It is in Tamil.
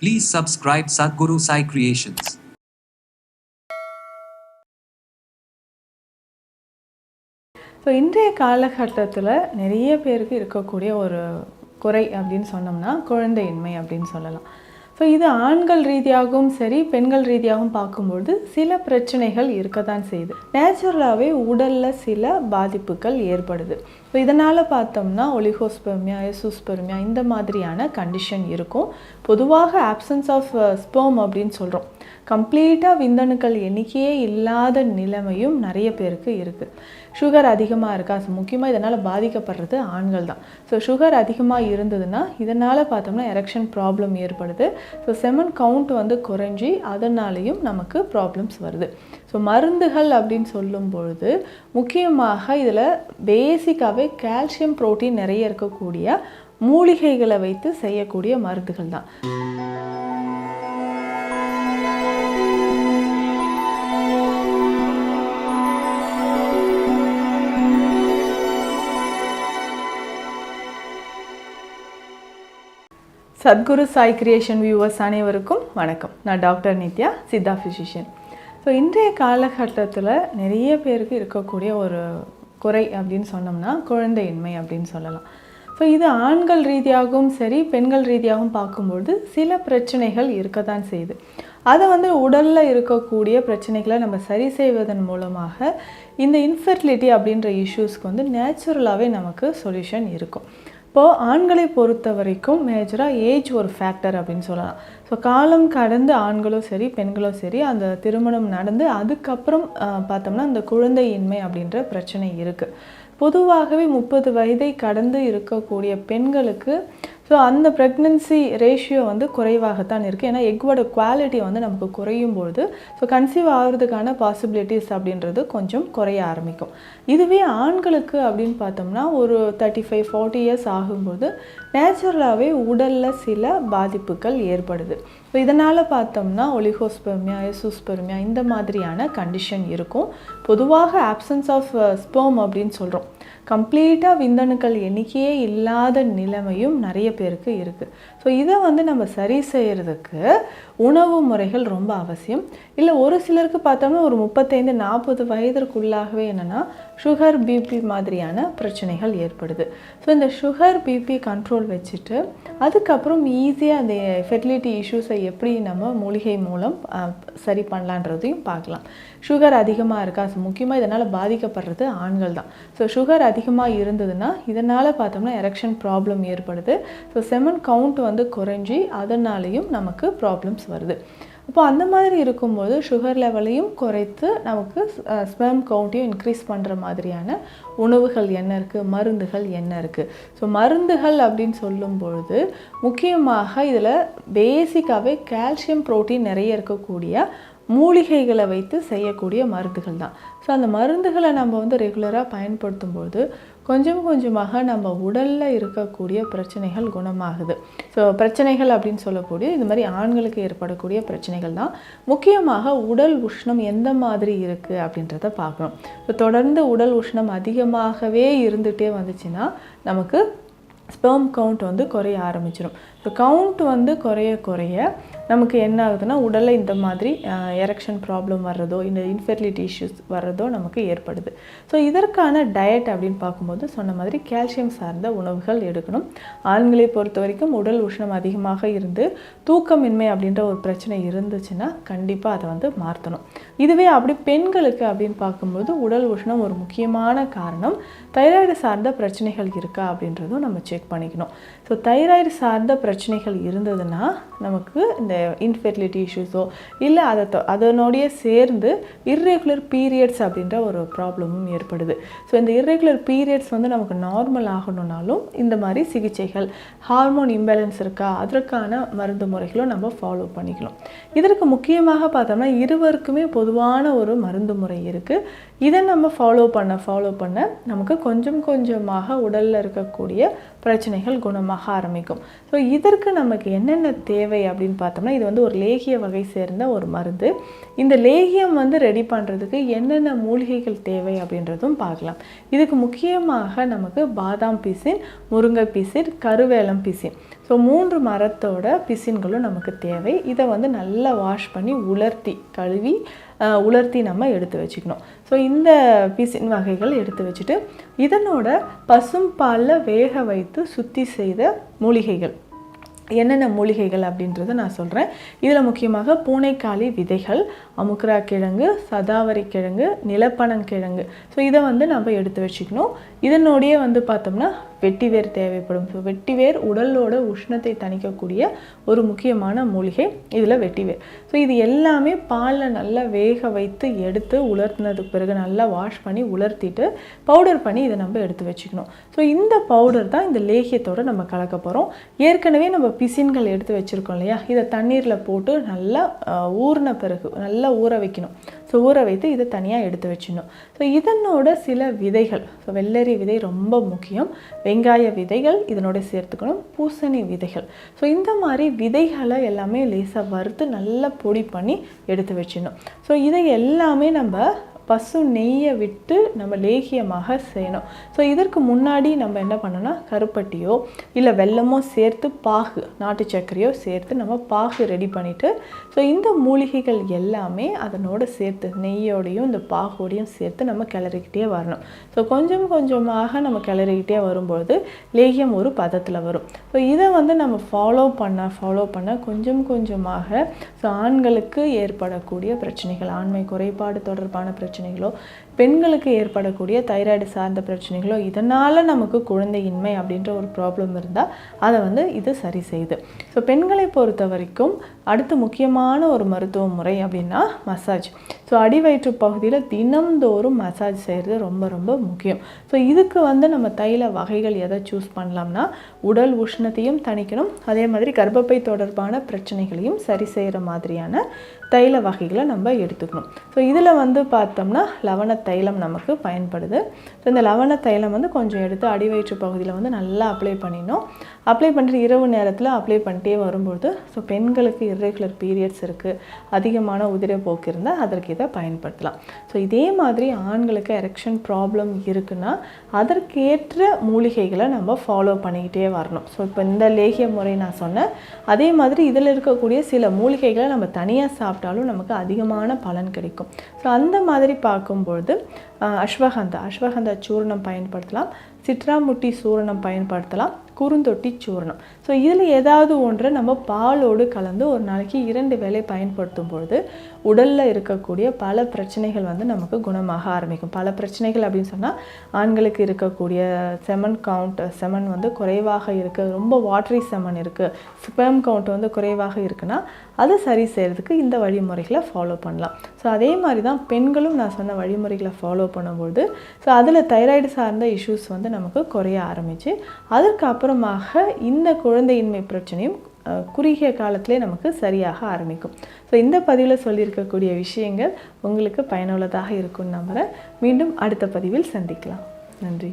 Please subscribe Sadhguru Sai Creations. So இன்றைய காலகட்டத்தில் நிறைய பேருக்கு இருக்கக்கூடிய ஒரு குறை அப்படின்னு சொன்னோம்னா குழந்தையின்மை அப்படின்னு சொல்லலாம். ஸோ இது ஆண்கள் ரீதியாகவும் சரி பெண்கள் ரீதியாகவும் பார்க்கும்பொழுது சில பிரச்சனைகள் இருக்க தான் செய்யுது. நேச்சுரலாகவே உடலில் சில பாதிப்புகள் ஏற்படுது. ஸோ இதனால் பார்த்தோம்னா ஒலிகோஸ்பெர்மியா, எசோஸ்பெர்மியா இந்த மாதிரியான கண்டிஷன் இருக்கும். பொதுவாக ஆப்சன்ஸ் ஆஃப் ஸ்பெர்ம் அப்படின்னு சொல்கிறோம். கம்ப்ளீட்டாக விந்தணுக்கள் எண்ணிக்கையே இல்லாத நிலைமையும் நிறைய பேருக்கு இருக்குது. சுகர் அதிகமாக இருக்கா? ஸோ முக்கியமாக இதனால் பாதிக்கப்படுறது ஆண்கள் தான். ஸோ சுகர் அதிகமாக இருந்ததுன்னா இதனால் பார்த்தோம்னா எரெக்ஷன் ப்ராப்ளம் ஏற்படுது. ஸோ செமன் கவுண்ட் குறைஞ்சி அதனாலேயும் நமக்கு ப்ராப்ளம்ஸ் வருது. ஸோ மருந்துகள் அப்படின்னு சொல்லும் பொழுது முக்கியமாக இதில் பேசிக்காகவே கால்சியம் புரோட்டீன் நிறைய இருக்கக்கூடிய மூலிகைகளை வைத்து செய்யக்கூடிய மருந்துகள் தான். சத்குரு சாய் கிரியேஷன் வியூவர்ஸ் அனைவருக்கும் வணக்கம். நான் doctor Nithya, Siddha physician. So இன்றைய காலகட்டத்தில் நிறைய பேருக்கு இருக்கக்கூடிய ஒரு குறை அப்படின்னு சொன்னோம்னா குழந்தையின்மை அப்படின்னு சொல்லலாம். ஸோ இது ஆண்கள் ரீதியாகவும் சரி பெண்கள் ரீதியாகவும் பார்க்கும்பொழுது சில பிரச்சனைகள் இருக்க தான் செய்யுது. அதை உடலில் இருக்கக்கூடிய பிரச்சனைகளை நம்ம சரி செய்வதன் மூலமாக இந்த இன்ஃபெர்டிலிட்டி அப்படின்ற இஷ்யூஸ்க்கு நேச்சுரலாகவே நமக்கு சொல்யூஷன் இருக்கும். இப்போது ஆண்களை பொறுத்த வரைக்கும் மேஜராக ஏஜ் ஒரு ஃபேக்டர் அப்படின்னு சொல்லலாம். ஸோ காலம் கடந்து ஆண்களும் சரி பெண்களும் சரி அந்த திருமணம் நடந்து அதுக்கப்புறம் பார்த்தோம்னா அந்த குழந்தையின்மை அப்படின்ற பிரச்சனை இருக்குது. பொதுவாகவே 30 வயதை கடந்து இருக்கக்கூடிய பெண்களுக்கு ஸோ அந்த ப்ரெக்னன்சி ரேஷியோ குறைவாகத்தான் இருக்குது. ஏன்னா எக்கோட குவாலிட்டி நமக்கு குறையும் பொழுது ஸோ கன்சீவ் ஆகிறதுக்கான பாசிபிலிட்டிஸ் அப்படின்றது கொஞ்சம் குறைய ஆரம்பிக்கும். இதுவே ஆண்களுக்கு அப்படின்னு பார்த்தோம்னா ஒரு 35-40 இயர்ஸ் ஆகும்போது நேச்சுரலாகவே உடலில் சில பாதிப்புகள் ஏற்படுது. ஸோ இதனால் பார்த்தோம்னா ஒலிகோஸ்பெர்மியா, எசோஸ்பெர்மியா இந்த மாதிரியான கண்டிஷன் இருக்கும். பொதுவாக ஆப்சன்ஸ் ஆஃப் ஸ்பெர்ம் அப்படின்னு சொல்கிறோம். கம்ப்ளீட்டாக விந்தணுக்கள் எண்ணிக்கையே இல்லாத நிலைமையும் நிறைய பேருக்கு இருக்குது. ஸோ இதை நம்ம சரி செய்கிறதுக்கு உணவு முறைகள் ரொம்ப அவசியம். இல்லை ஒரு சிலருக்கு பார்த்தோம்னா ஒரு 35-40 வயதிற்குள்ளாகவே என்னென்னா சுகர், பிபி மாதிரியான பிரச்சனைகள் ஏற்படுது. ஸோ இந்த சுகர், பிபி கண்ட்ரோல் வச்சுட்டு அதுக்கப்புறம் ஈஸியாக அந்த ஃபெர்டிலிட்டி இஷ்யூஸை எப்படி நம்ம மூலிகை மூலம் சரி பண்ணலான்றதையும் பார்க்கலாம். சுகர் அதிகமாக இருக்கா? ஸோ முக்கியமாக இதனால் பாதிக்கப்படுறது ஆண்கள் தான். ஸோ சுகர் அதிகமாக இருந்ததுன்னா இதனால் பார்த்தோம்னா எரெக்ஷன் ப்ராப்ளம் ஏற்படுது. ஸோ செமன் கவுண்ட் குறைஞ்சி அதனாலேயும் நமக்கு ப்ராப்ளம்ஸ் வருது. அப்போ அந்த மாதிரி இருக்கும்போது சுகர் லெவலையும் குறைத்து நமக்கு ஸ்பெர்ம் கவுண்ட்டையும் இன்க்ரீஸ் பண்ணுற மாதிரியான உணவுகள் என்ன இருக்குது, மருந்துகள் என்ன இருக்குது. ஸோ மருந்துகள் அப்படின்னு சொல்லும் பொழுது முக்கியமாக இதில் பேசிக்காகவே கால்சியம் புரோட்டீன் நிறைய இருக்கக்கூடிய மூலிகைகளை வைத்து செய்யக்கூடிய மருந்துகள் தான். ஸோ அந்த மருந்துகளை நம்ம ரெகுலராக பயன்படுத்தும்போது கொஞ்சம் கொஞ்சமாக நம்ம உடலில் இருக்கக்கூடிய பிரச்சனைகள் குணமாகுது. ஸோ பிரச்சனைகள் அப்படின்னு சொல்லக்கூடிய இது மாதிரி ஆண்களுக்கு ஏற்படக்கூடிய பிரச்சனைகள் தான். முக்கியமாக உடல் உஷ்ணம் எந்த மாதிரி இருக்குது அப்படின்றத பார்க்கணும். ஸோ தொடர்ந்து உடல் உஷ்ணம் அதிகமாகவே இருந்துகிட்டே வந்துச்சுன்னா நமக்கு ஸ்பெர்ம் கவுண்ட் குறைய ஆரம்பிச்சிடும். ஸோ கவுண்ட் குறைய குறைய நமக்கு என்ன ஆகுதுன்னா உடலில் இந்த மாதிரி எரெக்ஷன் ப்ராப்ளம் வர்றதோ இந்த இன்ஃபெர்டிலிட்டி இஷ்யூஸ் வர்றதோ நமக்கு ஏற்படுது. ஸோ இதற்கான டயட் அப்படின்னு பார்க்கும்போது சொன்ன மாதிரி கால்சியம் சார்ந்த உணவுகள் எடுக்கணும். ஆண்களை பொறுத்த வரைக்கும் உடல் உஷ்ணம் அதிகமாக இருந்து தூக்கமின்மை அப்படின்ற ஒரு பிரச்சனை இருந்துச்சுன்னா கண்டிப்பாக அதை மாற்றணும். இதுவே அப்படி பெண்களுக்கு அப்படின்னு பார்க்கும்போது உடல் உஷ்ணம் ஒரு முக்கியமான காரணம். தைராய்டு சார்ந்த பிரச்சனைகள் இருக்கா அப்படின்றதும் நம்ம செக் பண்ணிக்கணும். ஸோ தைராய்டு சார்ந்த பிரச்சனைகள் இருந்ததுன்னா நமக்கு இந்த இன்ஃபெர்டிலிட்டி இஷ்யூஸோ இல்லை அதனோடைய சேர்ந்து இர்ரெகுலர் பீரியட்ஸ் அப்படின்ற ஒரு ப்ராப்ளமும் ஏற்படுது. ஸோ இந்த இர்ரெகுலர் பீரியட்ஸ் நமக்கு நார்மல் ஆகணும்னாலும் இந்த மாதிரி சிகிச்சைகள், ஹார்மோன் இம்பேலன்ஸ் இருக்கா அதற்கான மருந்து முறைகளும் நம்ம ஃபாலோ பண்ணிக்கலாம். இதற்கு முக்கியமாக பார்த்தோம்னா இருவருக்குமே பொதுவான ஒரு மருந்து முறை இருக்குது. இதை நம்ம ஃபாலோ பண்ண நமக்கு கொஞ்சம் கொஞ்சமாக உடலில் இருக்கக்கூடிய பிரச்சனைகள் குணமாக ஆரம்பிக்கும். ஸோ இதற்கு நமக்கு என்னென்ன தேவை அப்படின்னு பார்த்தோம்னா இது ஒரு லேகிய வகை சேர்ந்த ஒரு மருந்து. இந்த லேகியம் ரெடி பண்ணுறதுக்கு என்னென்ன மூலிகைகள் தேவை அப்படின்றதும் பார்க்கலாம். இதுக்கு முக்கியமாக நமக்கு பாதாம் பிசின், முருங்கை பிசின், கருவேலம் பிசின். ஸோ 3 மரத்தோட பிசின்களும் நமக்கு தேவை. இதை வந்து நல்லா வாஷ் பண்ணி உலர்த்தி கழுவி உலர்த்தி நம்ம எடுத்து வச்சுக்கணும். ஸோ இந்த பிசின் வகைகள் எடுத்து வச்சுட்டு இதனோட பசும்பாலில் வேக வைத்து சுத்தி செய்த மூலிகைகள் என்னென்ன மூலிகைகள் அப்படின்றத நான் சொல்கிறேன். இதில் முக்கியமாக பூனைக்காளி விதைகள், அமுக்குரா கிழங்கு, சதாவரி கிழங்கு, நிலப்பனங்கிழங்கு. ஸோ இதை வந்து நம்ம எடுத்து வச்சுக்கணும். இதனோடைய வந்து பார்த்தோம்னா வெட்டிவேர் தேவைப்படும். ஸோ வெட்டிவேர் உடலோட உஷ்ணத்தை தணிக்கக்கூடிய ஒரு முக்கியமான மூலிகை இதில் வெட்டிவேர். ஸோ இது எல்லாமே பாலில் நல்லா வேக வைத்து எடுத்து உலர்த்தினதுக்கு பிறகு நல்லா வாஷ் பண்ணி உலர்த்திட்டு பவுடர் பண்ணி இதை நம்ம எடுத்து வச்சுக்கணும். ஸோ இந்த பவுடர் தான் இந்த லேகியத்தோடு நம்ம கலக்க போகிறோம். ஏற்கனவே நம்ம பிசின்கள் எடுத்து வச்சுருக்கோம் இல்லையா, இதை தண்ணீரில் போட்டு நல்லா ஊறின பிறகு நல்லா ஊற வைக்கணும். ஸோ ஊற வைத்து இதை தனியாக எடுத்து வச்சிடணும். ஸோ இதனோட சில விதைகள், ஸோ வெள்ளரி விதை ரொம்ப முக்கியம், வெங்காய விதைகள் இதனோட சேர்த்துக்கணும், பூசணி விதைகள். ஸோ இந்த மாதிரி விதைகளை எல்லாமே லேசாக வறுத்து நல்லா பொடி பண்ணி எடுத்து வச்சிடணும். ஸோ இதை எல்லாமே நம்ம பசு நெய்யை விட்டு நம்ம லேகியமாக செய்யணும். ஸோ இதற்கு முன்னாடி நம்ம என்ன பண்ணோன்னா கருப்பட்டியோ இல்லை வெல்லமோ சேர்த்து பாகு, நாட்டு சர்க்கரையோ சேர்த்து நம்ம பாகு ரெடி பண்ணிவிட்டு ஸோ இந்த மூலிகைகள் எல்லாமே அதனோட சேர்த்து நெய்யோடையும் இந்த பாகோடையும் சேர்த்து நம்ம கிளறிக்கிட்டே வரணும். ஸோ கொஞ்சம் கொஞ்சமாக நம்ம கிளறிக்கிட்டே வரும்பொழுது லேகியம் ஒரு பதத்தில் வரும். ஸோ இதை வந்து நம்ம ஃபாலோ பண்ண கொஞ்சம் கொஞ்சமாக ஸோ ஆண்களுக்கு ஏற்படக்கூடிய பிரச்சனைகள், ஆண்மை குறைபாடு தொடர்பான பிரச்சனைகளோ, பெண்களுக்கு ஏற்படக்கூடிய தைராய்டு சார்ந்த பிரச்சனைகளோ, இதனால் நமக்கு குழந்தையின்மை அப்படின்ற ஒரு ப்ராப்ளம் இருந்தால் அதை வந்து இது சரி செய்யுது. ஸோ பெண்களை பொறுத்த வரைக்கும் அடுத்து முக்கியமான ஒரு மருத்துவ முறை அப்படின்னா மசாஜ். ஸோ அடிவயிற்று பகுதியில் தினம்தோறும் மசாஜ் செய்கிறது ரொம்ப ரொம்ப முக்கியம். ஸோ இதுக்கு வந்து நம்ம தைல வகைகள் எதை சூஸ் பண்ணலாம்னா உடல் உஷ்ணத்தையும் தணிக்கணும், அதே மாதிரி கர்ப்பப்பை தொடர்பான பிரச்சனைகளையும் சரி செய்கிற மாதிரியான தைல வகைகளை நம்ம எடுத்துக்கணும். ஸோ இதில் வந்து பார்த்தோம்னா லவண தைலம் நமக்கு பயன்படுது. ஸோ இந்த லவண தைலம் வந்து கொஞ்சம் எடுத்து அடிவயிற்று பகுதியில் வந்து நல்லா அப்ளை பண்ணிடணும். அப்ளை பண்ணிட்டு இரவு நேரத்தில் அப்ளை பண்ணிட்டே வரும்போது ஸோ பெண்களுக்கு இர்ரெகுலர் பீரியட்ஸ் இருக்குது, அதிகமான உதிரப்போக்கு இருந்தால் அதற்கு இதை பயன்படுத்தலாம். ஸோ இதே மாதிரி ஆண்களுக்கு எரெக்ஷன் ப்ராப்ளம் இருக்குன்னா அதற்கேற்ற மூலிகைகளை நம்ம ஃபாலோ பண்ணிக்கிட்டே வரணும். ஸோ இப்போ இந்த லேகிய முறை நான் சொன்னேன், அதே மாதிரி இதில் இருக்கக்கூடிய சில மூலிகைகளை நம்ம தனியாக சாப்பிட்டாலும் நமக்கு அதிகமான பலன் கிடைக்கும். ஸோ அந்த மாதிரி பார்க்கும்பொழுது அஸ்வகந்தா சூர்ணம் பயன்படுத்தலாம், சிட்ராமுட்டி சூரணம் பயன்படுத்தலாம், குறுந்தொட்டி சூரணம். ஸோ இதில் ஏதாவது ஒன்றை நம்ம பாலோடு கலந்து ஒரு நாளைக்கு 2 வேளை பயன்படுத்தும் பொழுது உடலில் இருக்கக்கூடிய பல பிரச்சனைகள் வந்து நமக்கு குணமாக ஆரம்பிக்கும். பல பிரச்சனைகள் அப்படின்னு சொன்னால் ஆண்களுக்கு இருக்கக்கூடிய செமன் வந்து குறைவாக இருக்குது, ரொம்ப வாட்டரி செமன் இருக்குது, ஸ்பெர்ம் கவுண்ட் வந்து குறைவாக இருக்குன்னா அதை சரி செய்கிறதுக்கு இந்த வழிமுறைகளை ஃபாலோ பண்ணலாம். ஸோ அதே மாதிரி தான் பெண்களும் நான் சொன்ன வழிமுறைகளை ஃபாலோ பண்ணும்போது ஸோ அதில் தைராய்டு சார்ந்த இஷ்யூஸ் வந்து நமக்கு குறைய ஆரம்பிச்சு அதற்கப்புறமாக இந்த குழந்தையின்மை பிரச்சனையும் குறுகிய காலத்திலே நமக்கு சரியாக ஆரம்பிக்கும். ஸோ இந்த பதிவில் சொல்லியிருக்கக்கூடிய விஷயங்கள் உங்களுக்கு பயனுள்ளதாக இருக்கும்னு நம்புகிறேன். மீண்டும் அடுத்த பதிவில் சந்திக்கலாம். நன்றி.